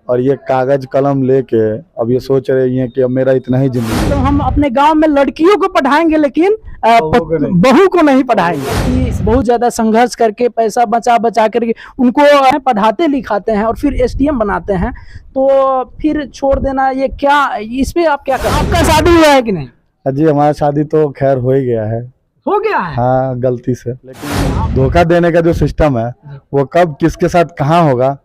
और ये कागज कलम लेके अब ये सोच रही हैं कि अब मेरा इतना ही जिंदगी तो हम अपने गांव में लड़कियों को पढ़ाएंगे लेकिन बहू को नहीं पढ़ाएंगे। कि बहुत ज्यादा संघर्ष करके पैसा बचा बचा करके उनको पढ़ाते लिखाते हैं और फिर एसडीएम बनाते हैं, तो फिर छोड़ देना ये क्या, इस पे आप क्या करें? आपका शादी हुआ है कि नहीं? जी हमारा शादी तो खैर हो ही गया है। हो गया है? हाँ गलती से, लेकिन धोखा देने का जो सिस्टम है वो कब किसके साथ कहाँ होगा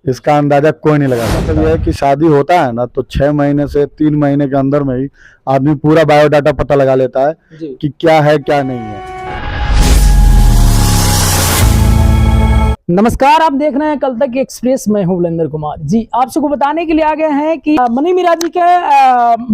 इसका अंदाजा कोई नहीं लगा सकता। मतलब ये है कि शादी होता है ना तो 6 महीने से 3 महीने के अंदर में ही आदमी पूरा बायोडाटा पता लगा लेता है कि क्या है क्या नहीं है। नमस्कार, आप देख रहे हैं कल तक एक्सप्रेस। मैं हूं बुलेंद्र कुमार जी। आप सबको बताने के लिए आ गए हैं कि मनी मिराजी के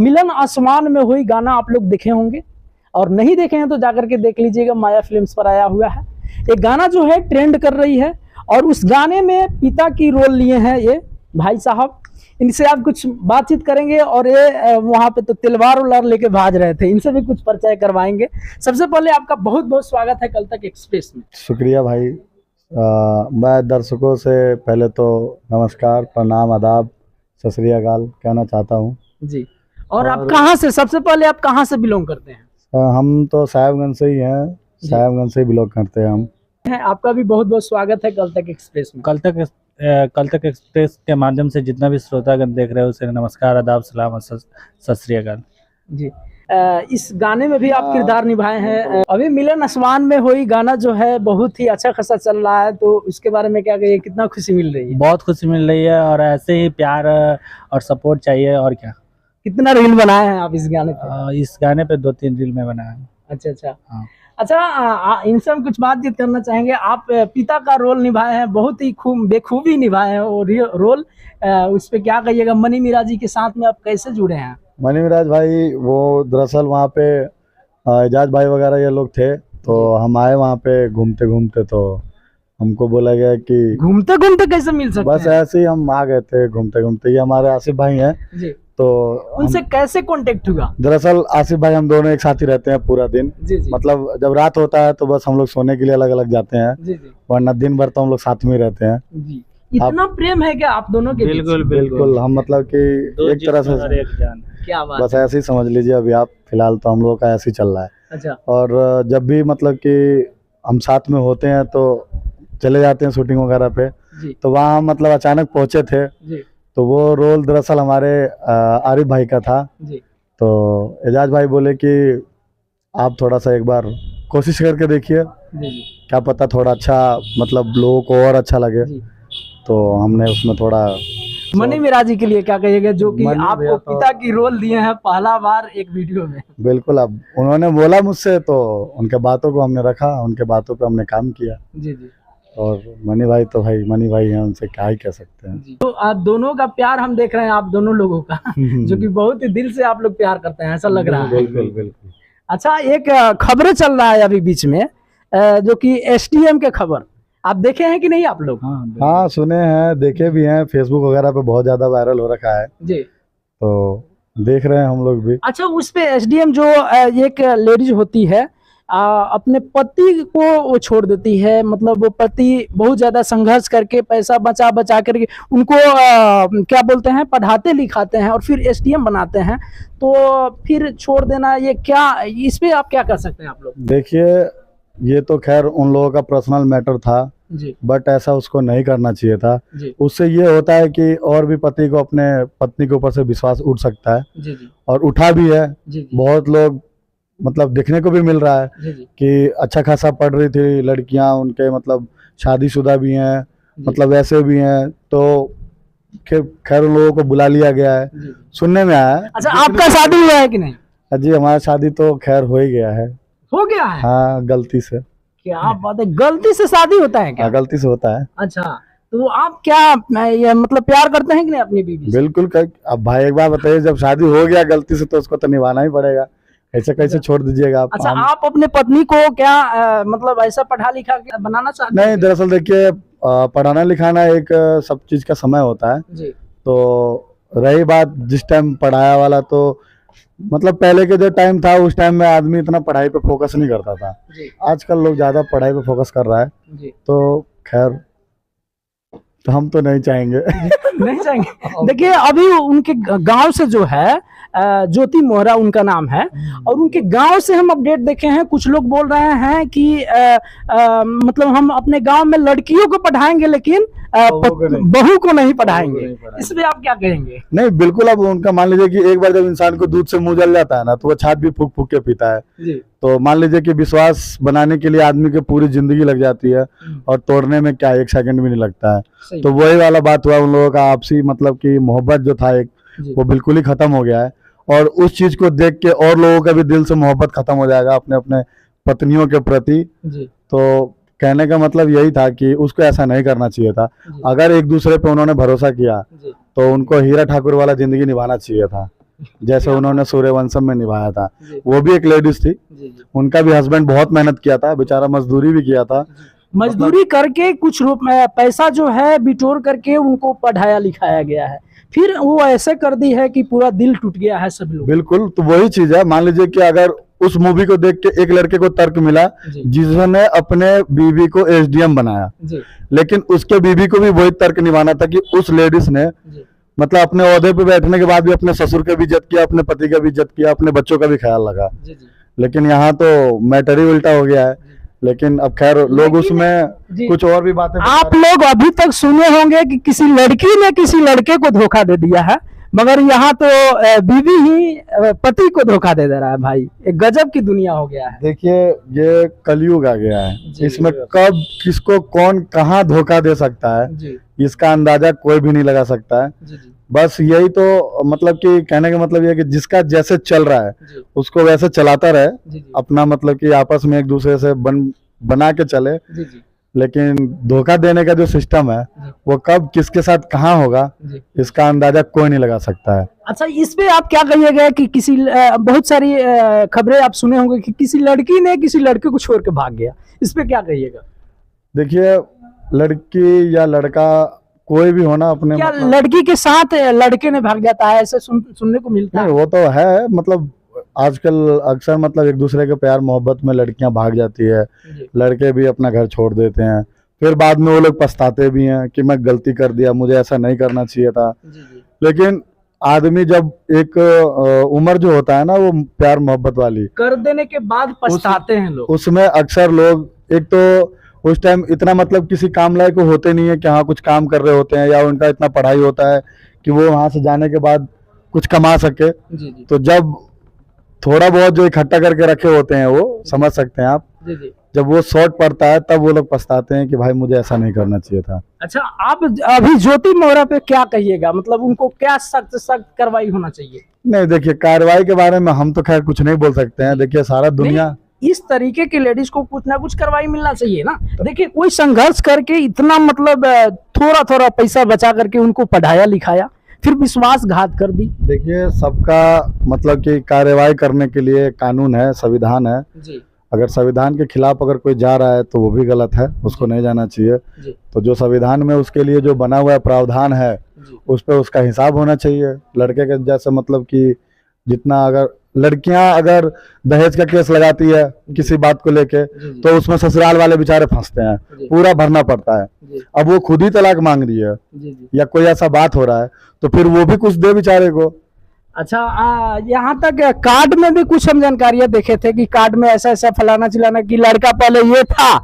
मिलन आसमान में हुई गाना आप लोग देखे होंगे, और नहीं देखे हैं तो जाकर के देख लीजिएगा। माया फिल्म्स पर आया हुआ है एक गाना जो है ट्रेंड कर रही है, और उस गाने में पिता की रोल लिए हैं ये भाई साहब। इनसे आप कुछ बातचीत करेंगे, और ये वहाँ पे तो तलवार उलार लेके भाज रहे थे, इनसे भी कुछ परिचय करवाएंगे। सबसे पहले आपका बहुत बहुत स्वागत है कल तक एक्सप्रेस में। शुक्रिया भाई। मैं दर्शकों से पहले तो नमस्कार, प्रणाम, आदाब, सत श्री अकाल कहना चाहता हूँ जी। और आप कहाँ से, सबसे पहले आप कहाँ से बिलोंग करते हैं? हम तो साहेबगंज से ही हैं, साहेबगंज से ही बिलोंग करते हैं हम। आपका भी बहुत बहुत स्वागत है कल तक एक्सप्रेस में। कल तक एक्सप्रेस के माध्यम से जितना भी श्रोतागण देख रहे हैं उसे नमस्कार, आदाब, सलाम और सत श्री अकाल जी। इस गाने में भी आप किरदार निभाए हैं। अभी मिलन आसमान में हुई गाना जो है बहुत ही अच्छा खासा चल रहा है, तो उसके बारे में क्या कहिए, कितना खुशी मिल रही है? बहुत खुशी मिल रही है, और ऐसे ही प्यार और सपोर्ट चाहिए। और क्या, कितना रील बनाए हैं आप इस गाने पे? इस गाने पे 2-3 रील में बनाया है। अच्छा। हाँ। अच्छा, इनसे हम कुछ बातचीत करना चाहेंगे। आप पिता का रोल निभाए हैं, बहुत ही बेखूबी निभाए हैं वो रोल। उस पे क्या कहिएगा? मनी मिराजी के साथ में आप कैसे जुड़े हैं? मनी मिराज भाई वो दरअसल वहाँ पे एजाज भाई वगैरह ये लोग थे, तो हम आए वहाँ पे घूमते घूमते, तो हमको बोला गया कि घूमते घूमते कैसे मिल सकते बस हैं? ऐसे ही हम आ गए थे घूमते घूमते। ये हमारे आसिफ भाई हैं जी। तो उनसे कैसे कांटेक्ट हुआ? दरअसल आसिफ भाई हम दोनों एक साथ ही रहते हैं पूरा दिन। जी। मतलब जब रात होता है तो बस हम लोग सोने के लिए अलग अलग जाते हैं, जी। वरना दिन भर तो हम लोग साथ में रहते हैं। जी। इतना प्रेम है क्या आप दोनों के बीच? बिल्कुल। हम मतलब कि एक तरह से क्या बात, बस ऐसे ही समझ लीजिए। अभी आप फिलहाल तो हम लोग का ऐसे ही चल रहा है। अच्छा। और जब भी मतलब कि हम साथ में होते हैं तो चले जाते हैं शूटिंग वगैरह पे, तो वहाँ मतलब अचानक पहुंचे थे जी। तो वो रोल दरअसल हमारे आरिफ भाई का था जी। तो एजाज भाई बोले कि आप थोड़ा सा एक बार कोशिश करके देखिए, क्या पता थोड़ा अच्छा मतलब लोगों को और अच्छा लगे। तो हमने उसमें थोड़ा मनी मिराजी के लिए क्या कहिएगा, जो कि आपको पिता की रोल दिए हैं पहला बार एक वीडियो में? बिल्कुल। अब उन्होंने बोला मुझसे तो उनके बातों को हमने रखा, उनके बातों पे हमने काम किया। जी। और मनी भाई तो भाई मनी भाई हैं, उनसे क्या ही कह सकते हैं। तो आप दोनों का प्यार हम देख रहे हैं, आप दोनों लोगों का जो कि बहुत ही दिल से आप लोग प्यार करते हैं, ऐसा लग रहा है। बिल्कुल। अच्छा, एक खबरें चल रहा है अभी बीच में, जो कि एसडीएम के खबर आप देखे हैं कि नहीं आप लोग? हाँ सुने हैं, देखे भी हैं, फेसबुक वगैरह पे बहुत ज्यादा वायरल हो रखा है जी, तो देख रहे हैं हम लोग भी। अच्छा, उस पे एसडीएम जो एक लेडीज होती है अपने पति को वो छोड़ देती है, मतलब वो पति बहुत ज्यादा संघर्ष करके पैसा बचा बचा करके उनको क्या बोलते हैं, पढ़ाते लिखाते हैं और फिर एसडीएम बनाते हैं, तो फिर छोड़ देना ये क्या, इस पे आप क्या कर सकते हैं आप लोग? देखिए ये तो खैर उन लोगों का पर्सनल मैटर था जी, बट ऐसा उसको नहीं करना चाहिए था। जी, उससे ये होता है कि और भी पति को अपने पत्नी के ऊपर से विश्वास उठ सकता है। जी, और उठा भी है। जी, बहुत लोग मतलब देखने को भी मिल रहा है जी, कि अच्छा खासा पढ़ रही थी लड़कियां, उनके मतलब शादीशुदा भी हैं, मतलब वैसे भी हैं, तो खैर उन लोगों को बुला लिया गया है, सुनने में आया है। अच्छा, आपका शादी हुआ है कि नहीं? जी हमारा शादी तो खैर हो ही गया है। हो गया है? हाँ गलती से। क्या बात है, गलती से शादी होता है क्या? हाँ गलती से होता है। अच्छा, तो आप क्या ये मतलब प्यार करते हैं कि नहीं अपनी बीवी से? बिल्कुल। अब भाई एक बार बताइए, जब शादी हो गया गलती से तो उसको तो निभाना ही पड़ेगा, ऐसे कैसे छोड़ दीजिएगा आप? अच्छा, आप अपने पत्नी को क्या मतलब ऐसा पढ़ा लिखा के बनाना चाहते हैं? नहीं, दरअसल देखिए पढ़ाना लिखाना एक सब चीज का समय होता है जी, तो रही बात जिस टाइम पढ़ाया वाला, तो मतलब पहले के जो टाइम था उस टाइम में आदमी इतना पढ़ाई पे फोकस नहीं करता था। जी, आजकल लोग ज्यादा पढ़ाई पे फोकस कर रहा है, जी, तो खैर तो हम तो नहीं चाहेंगे। नहीं चाहेंगे। देखिए अभी उनके गांव से जो है ज्योति मोहरा उनका नाम है, और उनके गांव से हम अपडेट देखे हैं। कुछ लोग बोल रहे हैं कि मतलब हम अपने गांव में लड़कियों को पढ़ाएंगे लेकिन बहू को नहीं पढ़ाएंगे। इसमें आप क्या कहेंगे? नहीं, बिल्कुल। अब उनका मान लीजिए कि एक बार जब इंसान को दूध से मुंह जल जाता है ना, तो वो छाछ भी फूक फूक के पीता है जी। तो मान लीजिए कि विश्वास बनाने के लिए आदमी की पूरी जिंदगी लग जाती है, और तोड़ने में क्या 1 सेकंड भी नहीं लगता है। तो वही वाला बात हुआ, उन लोगों का आपसी मतलब कि मोहब्बत जो था एक, वो बिल्कुल ही खत्म हो गया है। और उस चीज को देख के और लोगों का भी दिल से मोहब्बत खत्म हो जाएगा अपने अपने पत्नियों के प्रति। तो कहने का मतलब यही था कि उसको ऐसा नहीं करना चाहिए था। अगर एक दूसरे पे उन्होंने भरोसा किया तो उनको हीरा ठाकुर वाला जिंदगी निभाना चाहिए था, जैसे उन्होंने सूर्यवंशम में निभाया था। वो भी एक लेडीज थी, उनका भी हस्बैंड बहुत मेहनत किया था, बेचारा मजदूरी भी किया था। मजदूरी करके कुछ पैसा जो है बिटोर करके उनको पढ़ाया लिखाया गया है, फिर वो ऐसे कर दी है कि पूरा दिल टूट गया है सब लोग। बिल्कुल, तो वही चीज है। मान लीजिए कि अगर उस मूवी को देख के एक लड़के को तर्क मिला जिसने अपने बीवी को एसडीएम बनाया, लेकिन उसके बीवी को भी वही तर्क निभाना था कि उस लेडीज ने मतलब अपने ओहदे पे बैठने के बाद भी अपने ससुर का भी इज्जत किया, अपने पति का भी इज्जत किया, अपने बच्चों का भी ख्याल रखा। लेकिन यहाँ तो मैटर ही उल्टा हो गया है। लेकिन अब खैर लोग उसमें कुछ और भी बातें। आप लोग अभी तक सुने होंगे कि किसी लड़की ने किसी लड़के को धोखा दे दिया है, मगर यहाँ तो बीवी ही पति को धोखा दे रहा है। भाई एक गजब की दुनिया हो गया है। देखिए ये कलयुग आ गया है, इसमें कब किसको कौन कहाँ धोखा दे सकता है इसका अंदाजा कोई भी नहीं लगा सकता है। बस यही तो मतलब कि कहने का मतलब ये है कि जिसका जैसे चल रहा है उसको वैसे चलाता रहे, अपना मतलब कि आपस में एक दूसरे से बना के चले। लेकिन धोखा देने का जो सिस्टम है वो कब किसके साथ कहाँ होगा इसका अंदाजा कोई नहीं लगा सकता है। अच्छा, इस पे आप क्या कहिएगा कि किसी बहुत सारी खबरें आप सुने होंगे कि किसी लड़की ने किसी लड़के को छोड़ के भाग गया, इस पे क्या कहिएगा? देखिए लड़की या लड़का कोई भी होना अपने क्या लड़की के साथ लड़के ने भाग जाता है, ऐसे सुनने को मिलता है? वो तो है, मतलब आजकल अक्सर मतलब एक दूसरे के प्यार मोहब्बत में लड़कियां भाग जाती है, लड़के भी अपना घर छोड़ देते हैं, फिर बाद में वो लोग पछताते भी हैं कि मैं गलती कर दिया, मुझे ऐसा नहीं करना चाहिए था। लेकिन आदमी जब एक उम्र जो होता है ना वो प्यार मोहब्बत वाली कर देने के बाद पछताते हैं लोग, उसमें अक्सर लोग एक तो उस टाइम इतना मतलब किसी काम लायक होते नहीं है कि हाँ कुछ काम कर रहे होते हैं, या उनका इतना पढ़ाई होता है कि वो वहां से जाने के बाद कुछ कमा सके। तो जब थोड़ा बहुत जो इकट्ठा करके रखे होते हैं वो समझ सकते हैं आप, जब वो शॉर्ट पड़ता है तब वो लोग पछताते हैं कि भाई मुझे ऐसा नहीं करना चाहिए था। अच्छा, आप अभी ज्योति मोहरा पे क्या कहिएगा? मतलब उनको क्या सख्त कार्रवाई होना चाहिए? नहीं देखिए, कार्रवाई के बारे में हम तो खैर कुछ नहीं बोल सकते हैं। देखिए सारा दुनिया इस तरीके की लेडीज को कुछ ना कुछ कार्रवाई मिलना चाहिए ना। देखिए कोई संघर्ष करके इतना मतलब थोड़ा थोड़ा पैसा बचा करके उनको पढ़ाया लिखाया, फिर विश्वासघात कर दी। देखिए सबका मतलब कि कार्रवाई करने के लिए कानून है, संविधान है जी। अगर संविधान के खिलाफ अगर कोई जा रहा है तो वो भी गलत है, उसको नहीं जाना चाहिए। तो जो संविधान में उसके लिए जो बना हुआ प्रावधान है उस पर उसका हिसाब होना चाहिए। लड़के के जैसे मतलब कि जितना अगर लड़कियां अगर दहेज का केस लगाती है किसी बात को लेके तो उसमें ससुराल वाले बेचारे फंसते हैं, पूरा भरना पड़ता है। अब वो खुद ही तलाक मांग रही है या कोई ऐसा बात हो रहा है तो फिर वो भी कुछ दे बेचारे को। अच्छा, यहाँ तक कार्ड में भी कुछ हम जानकारियां देखे थे कि कार्ड में ऐसा ऐसा फलाना चिलाना कि लड़का पहले ये था,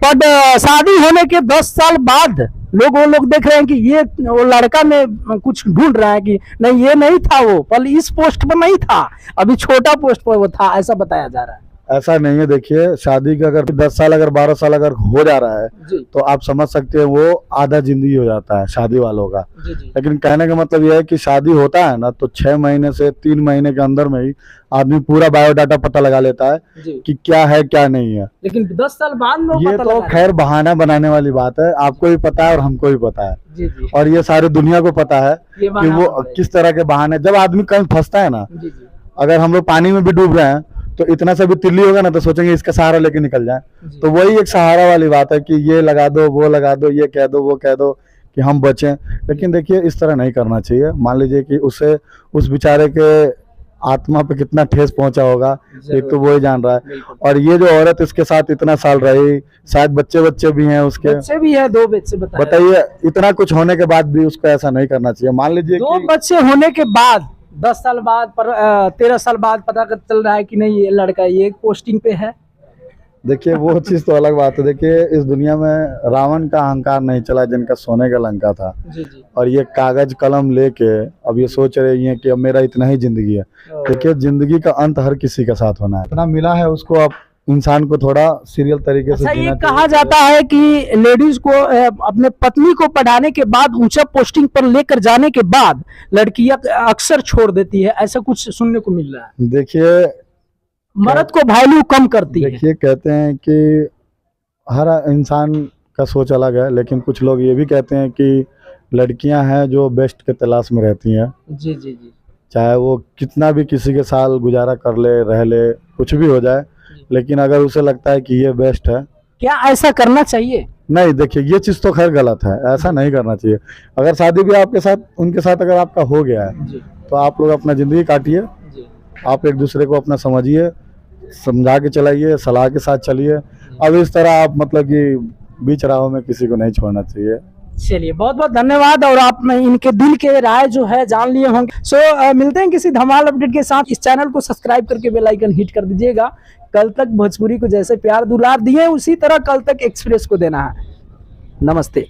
पर शादी होने के 10 साल बाद वो लोग देख रहे हैं कि ये वो लड़का में कुछ ढूंढ रहा है कि नहीं ये नहीं था, वो पहले इस पोस्ट पर नहीं था, अभी छोटा पोस्ट पर वो था, ऐसा बताया जा रहा है। ऐसा नहीं है। देखिए शादी का अगर 10 साल अगर 12 साल अगर हो जा रहा है तो आप समझ सकते हैं वो आधा जिंदगी हो जाता है शादी वालों का। लेकिन कहने का मतलब यह है कि शादी होता है ना तो 6 महीने से 3 महीने के अंदर में ही आदमी पूरा बायोडाटा पता लगा लेता है कि क्या है क्या नहीं है। लेकिन 10 साल बाद में ये तो खैर बहाना बनाने वाली बात है, आपको भी पता है और हमको भी पता है और ये सारी दुनिया को पता है कि वो किस तरह के बहाने। जब आदमी कहीं फंसता है ना, अगर हम लोग पानी में भी डूब रहे हैं तो इतना सा भी तिल्ली होगा ना तो सोचेंगे इसका सहारा लेके निकल जाए। तो वही एक सहारा वाली बात है कि ये लगा दो वो लगा दो, ये कह दो वो कह दो कि हम बचें। लेकिन देखिए इस तरह नहीं करना चाहिए। मान लीजिए कि उसे उस बेचारे के आत्मा पे कितना ठेस पहुंचा होगा, एक तो वो ही जान रहा है। बिल्कुल। और ये जो औरत इसके साथ इतना साल रही, शायद बच्चे भी हैं उसके, बच्चे भी है, 2 बच्चे बताए। बताइए इतना कुछ होने के बाद भी उसको ऐसा नहीं करना चाहिए। मान लीजिए 2 कि बच्चे होने के बाद 10 साल बाद 13 साल बाद पता चल रहा है कि नहीं ये लड़का ये पोस्टिंग पे है। देखिए वो चीज तो अलग बात है। देखिए इस दुनिया में रावण का अहंकार नहीं चला जिनका सोने का लंका था, जी जी। और ये कागज कलम लेके अब ये सोच रही हैं कि अब मेरा इतना ही जिंदगी है। देखिए जिंदगी का अंत हर किसी के साथ होना है। इतना मिला है उसको, अब इंसान को थोड़ा सीरियल तरीके से अच्छा, ये जीना कहा चाहिए। जाता है कि लेडीज को अपने पत्नी को पढ़ाने के बाद ऊंचा पोस्टिंग पर लेकर जाने के बाद लड़कियां अक्सर छोड़ देती है, ऐसा कुछ सुनने को मिल रहा है। देखिए मर्द को वैल्यू कम करती है। देखिए कहते हैं कि हर इंसान का सोच अलग है, लेकिन कुछ लोग ये भी कहते हैं कि लड़कियां हैं जो बेस्ट के तलाश में रहती हैं, जी जी जी। चाहे वो कितना भी किसी के साथ गुजारा कर ले, रह ले, कुछ भी हो जाए, लेकिन अगर उसे लगता है कि ये बेस्ट है। क्या ऐसा करना चाहिए? नहीं, देखिए ये चीज़ तो खैर गलत है, ऐसा नहीं करना चाहिए। अगर शादी भी आपके साथ उनके साथ अगर आपका हो गया है जी तो आप लोग अपना ज़िंदगी काटिए, जी। आप एक दूसरे को अपना समझिए, समझा के चलाइए, सलाह के साथ चलिए। अब इस तरह आप मतलब कि बीच राहों में किसी को नहीं छोड़ना चाहिए। चलिए, बहुत बहुत धन्यवाद। और आपने इनके दिल के राय जो है जान लिए होंगे। सो मिलते हैं किसी धमाल अपडेट के साथ। इस चैनल को सब्सक्राइब करके बेल आइकन हिट कर दीजिएगा। कल तक भोजपुरी को जैसे प्यार दुलार दिए उसी तरह कल तक एक्सप्रेस को देना है। नमस्ते।